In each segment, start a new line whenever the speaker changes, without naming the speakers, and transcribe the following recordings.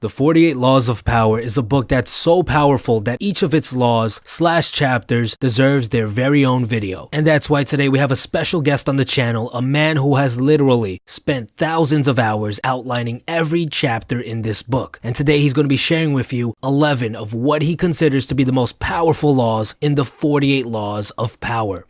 The 48 Laws of Power is a book that's so powerful that each of its laws/chapters deserves their very own video. And that's why today we have a special guest on the channel, a man who has literally spent thousands of hours outlining every chapter in this book. And today he's going to be sharing with you 11 of what he considers to be the most powerful laws in the 48 Laws of Power.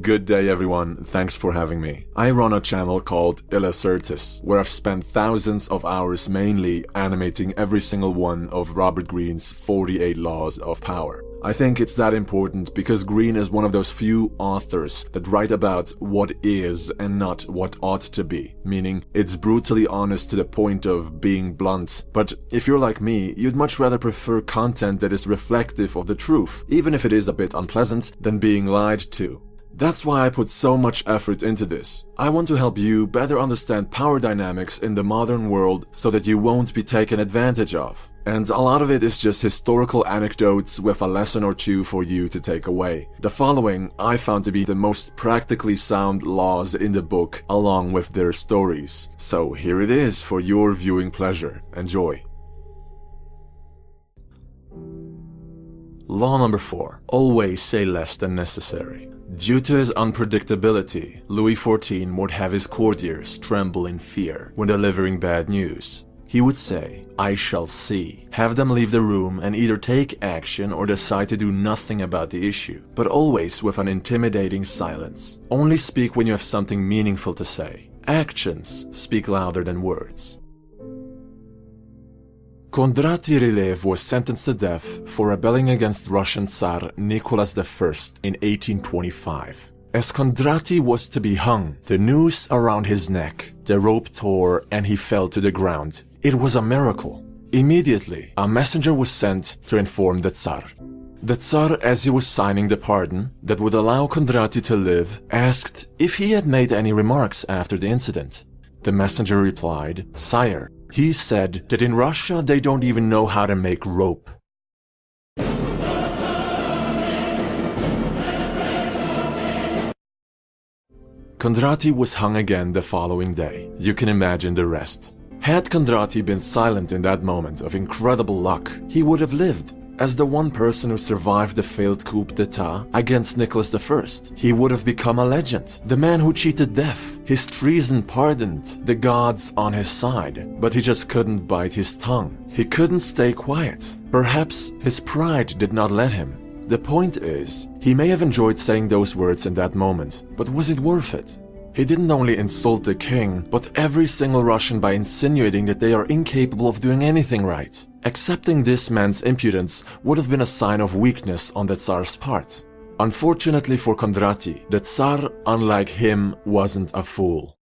Good day everyone, thanks for having me. I run a channel called Illacertus, where I've spent thousands of hours mainly animating every single one of Robert Greene's 48 Laws of Power. I think it's that important because Greene is one of those few authors that write about what is and not what ought to be, meaning it's brutally honest to the point of being blunt. But if you're like me, you'd much rather prefer content that is reflective of the truth, even if it is a bit unpleasant, than being lied to. That's why I put so much effort into this. I want to help you better understand power dynamics in the modern world so that you won't be taken advantage of. And a lot of it is just historical anecdotes with a lesson or two for you to take away. The following I found to be the most practically sound laws in the book along with their stories. So here it is for your viewing pleasure. Enjoy. Law number 4. Always say less than necessary. Due to his unpredictability, Louis XIV would have his courtiers tremble in fear when delivering bad news. He would say, "I shall see," have them leave the room and either take action or decide to do nothing about the issue, but always with an intimidating silence. Only speak when you have something meaningful to say. Actions speak louder than words. Kondraty Ryleyev was sentenced to death for rebelling against Russian Tsar Nicholas I in 1825. As Kondraty was to be hung, the noose around his neck, the rope tore and he fell to the ground. It was a miracle. Immediately, a messenger was sent to inform the Tsar. The Tsar, as he was signing the pardon that would allow Kondraty to live, asked if he had made any remarks after the incident. The messenger replied, "Sire, he said that in Russia they don't even know how to make rope." Kondraty was hung again the following day. You can imagine the rest. Had Kondraty been silent in that moment of incredible luck, he would have lived. As the one person who survived the failed coup d'etat against Nicholas I, he would have become a legend. The man who cheated death, his treason pardoned, the gods on his side. But he just couldn't bite his tongue. He couldn't stay quiet. Perhaps his pride did not let him. The point is, he may have enjoyed saying those words in that moment, but was it worth it? He didn't only insult the king, but every single Russian by insinuating that they are incapable of doing anything right. Accepting this man's impudence would have been a sign of weakness on the Tsar's part. Unfortunately for Kondraty, the Tsar, unlike him, wasn't a fool.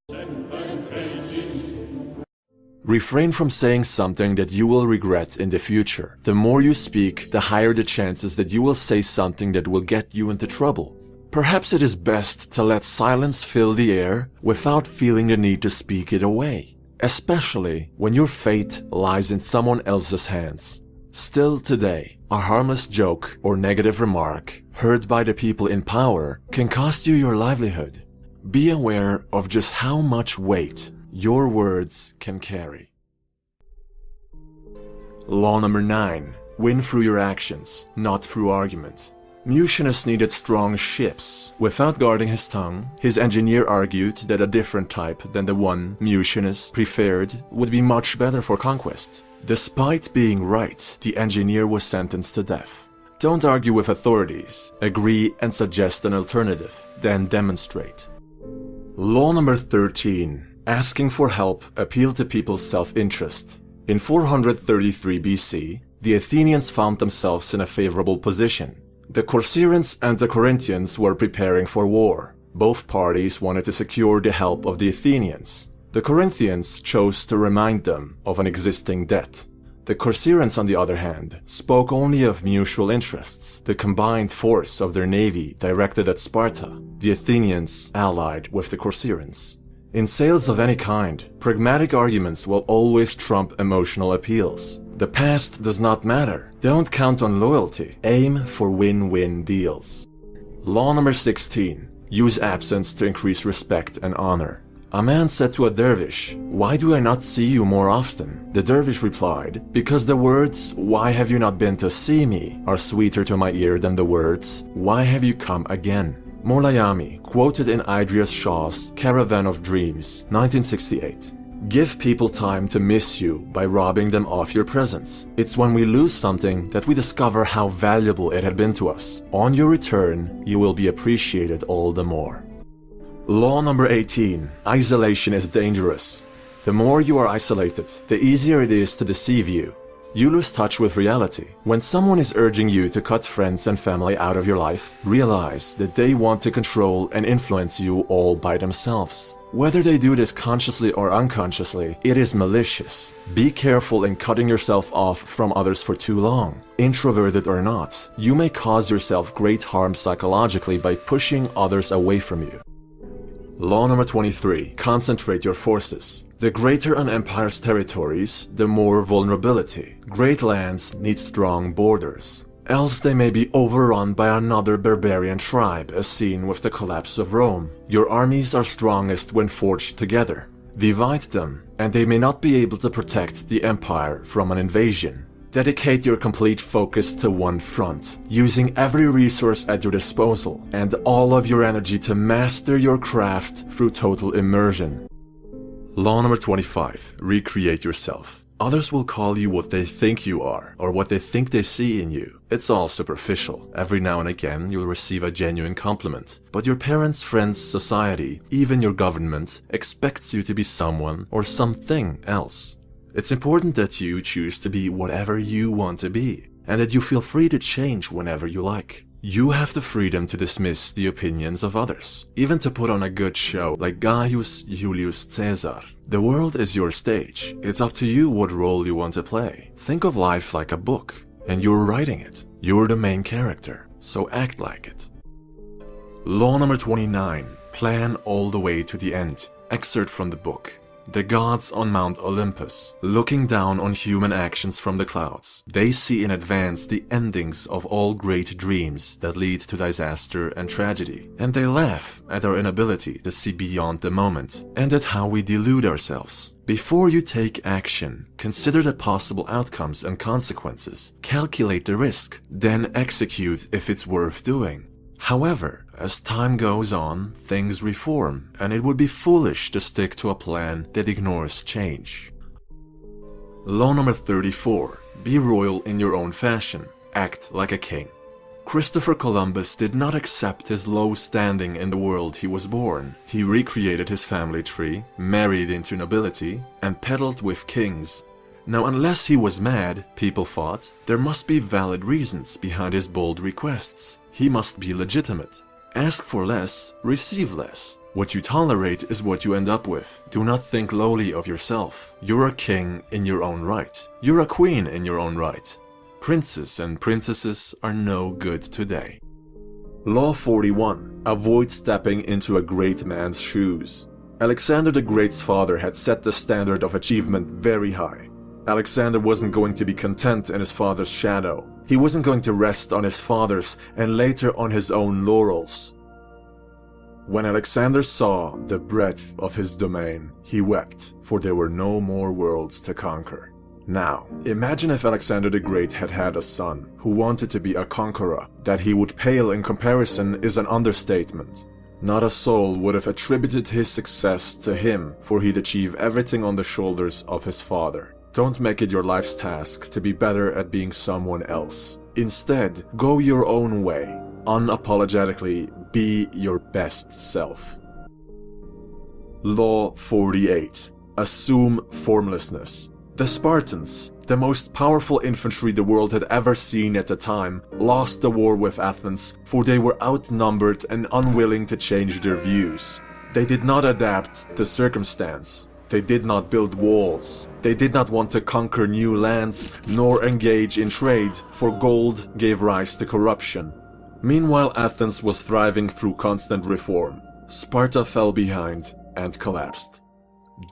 Refrain from saying something that you will regret in the future. The more you speak, the higher the chances that you will say something that will get you into trouble. Perhaps it is best to let silence fill the air without feeling the need to speak it away, especially when your fate lies in someone else's hands. Still today, a harmless joke or negative remark heard by the people in power can cost you your livelihood. Be aware of just how much weight your words can carry. Law number 9. Win through your actions, not through argument. Mucius needed strong ships. Without guarding his tongue, his engineer argued that a different type than the one Mucius preferred would be much better for conquest. Despite being right, the engineer was sentenced to death. Don't argue with authorities. Agree and suggest an alternative, then demonstrate. Law number 13. Asking for help appealed to people's self-interest. In 433 BC, the Athenians found themselves in a favorable position. The Corcyraeans and the Corinthians were preparing for war. Both parties wanted to secure the help of the Athenians. The Corinthians chose to remind them of an existing debt. The Corcyraeans, on the other hand, spoke only of mutual interests, the combined force of their navy directed at Sparta. The Athenians allied with the Corcyraeans. In sales of any kind, pragmatic arguments will always trump emotional appeals. The past does not matter. Don't count on loyalty. Aim for win-win deals. Law number 16. Use absence to increase respect and honor. A man said to a dervish, "Why do I not see you more often?" The dervish replied, "Because the words, 'Why have you not been to see me?' are sweeter to my ear than the words, 'Why have you come again?'" Molayami, quoted in Idries Shah's Caravan of Dreams, 1968. Give people time to miss you by robbing them of your presence. It's when we lose something that we discover how valuable it had been to us. On your return, you will be appreciated all the more. Law number 18. Isolation is dangerous. The more you are isolated, the easier it is to deceive you. You lose touch with reality. When someone is urging you to cut friends and family out of your life, realize that they want to control and influence you all by themselves. Whether they do this consciously or unconsciously, it is malicious. Be careful in cutting yourself off from others for too long. Introverted or not, you may cause yourself great harm psychologically by pushing others away from you. Law number 23. Concentrate your forces. The greater an empire's territories, the more vulnerability. Great lands need strong borders. Else they may be overrun by another barbarian tribe, as seen with the collapse of Rome. Your armies are strongest when forged together. Divide them, and they may not be able to protect the empire from an invasion. Dedicate your complete focus to one front, using every resource at your disposal and all of your energy to master your craft through total immersion. Law number 25. Recreate yourself. Others will call you what they think you are, or what they think they see in you. It's all superficial. Every now and again you'll receive a genuine compliment. But your parents, friends, society, even your government, expects you to be someone or something else. It's important that you choose to be whatever you want to be, and that you feel free to change whenever you like. You have the freedom to dismiss the opinions of others, even to put on a good show like Gaius Julius Caesar. The world is your stage. It's up to you what role you want to play. Think of life like a book, and you're writing it. You're the main character, so act like it. Law number 29. Plan all the way to the end. Excerpt from the book. The gods on Mount Olympus, looking down on human actions from the clouds, they see in advance the endings of all great dreams that lead to disaster and tragedy, and they laugh at our inability to see beyond the moment, and at how we delude ourselves. Before you take action, consider the possible outcomes and consequences, calculate the risk, then execute if it's worth doing. However, as time goes on, things reform, and it would be foolish to stick to a plan that ignores change. Law number 34. Be royal in your own fashion. Act like a king. Christopher Columbus did not accept his low standing in the world he was born. He recreated his family tree, married into nobility, and peddled with kings. Now, unless he was mad, people thought, there must be valid reasons behind his bold requests. He must be legitimate. Ask for less, receive less. What you tolerate is what you end up with. Do not think lowly of yourself. You're a king in your own right. You're a queen in your own right. Princes and princesses are no good today. Law 41. Avoid stepping into a great man's shoes. Alexander the Great's father had set the standard of achievement very high. Alexander wasn't going to be content in his father's shadow. He wasn't going to rest on his father's and later on his own laurels. When Alexander saw the breadth of his domain, he wept, for there were no more worlds to conquer. Now, imagine if Alexander the Great had had a son who wanted to be a conqueror. That he would pale in comparison is an understatement. Not a soul would have attributed his success to him, for he'd achieve everything on the shoulders of his father. Don't make it your life's task to be better at being someone else. Instead, go your own way. Unapologetically be your best self. Law 48. Assume formlessness. The Spartans, the most powerful infantry the world had ever seen at the time, lost the war with Athens, for they were outnumbered and unwilling to change their views. They did not adapt to circumstance. They did not build walls. They did not want to conquer new lands, nor engage in trade, for gold gave rise to corruption. Meanwhile, Athens was thriving through constant reform. Sparta fell behind and collapsed.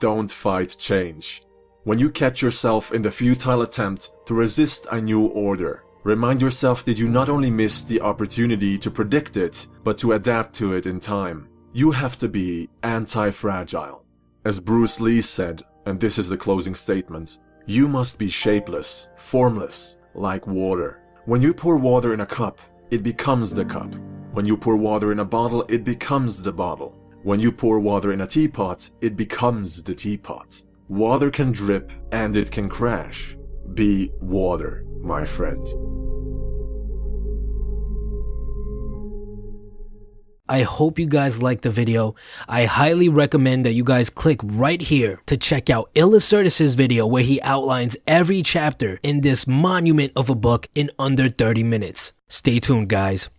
Don't fight change. When you catch yourself in the futile attempt to resist a new order, remind yourself that you not only missed the opportunity to predict it, but to adapt to it in time. You have to be anti-fragile. As Bruce Lee said, and this is the closing statement, you must be shapeless, formless, like water. When you pour water in a cup, it becomes the cup. When you pour water in a bottle, it becomes the bottle. When you pour water in a teapot, it becomes the teapot. Water can drip and it can crash. Be water, my friend.
I hope you guys liked the video. I highly recommend that you guys click right here to check out Illacertus' video where he outlines every chapter in this monument of a book in under 30 minutes. Stay tuned, guys.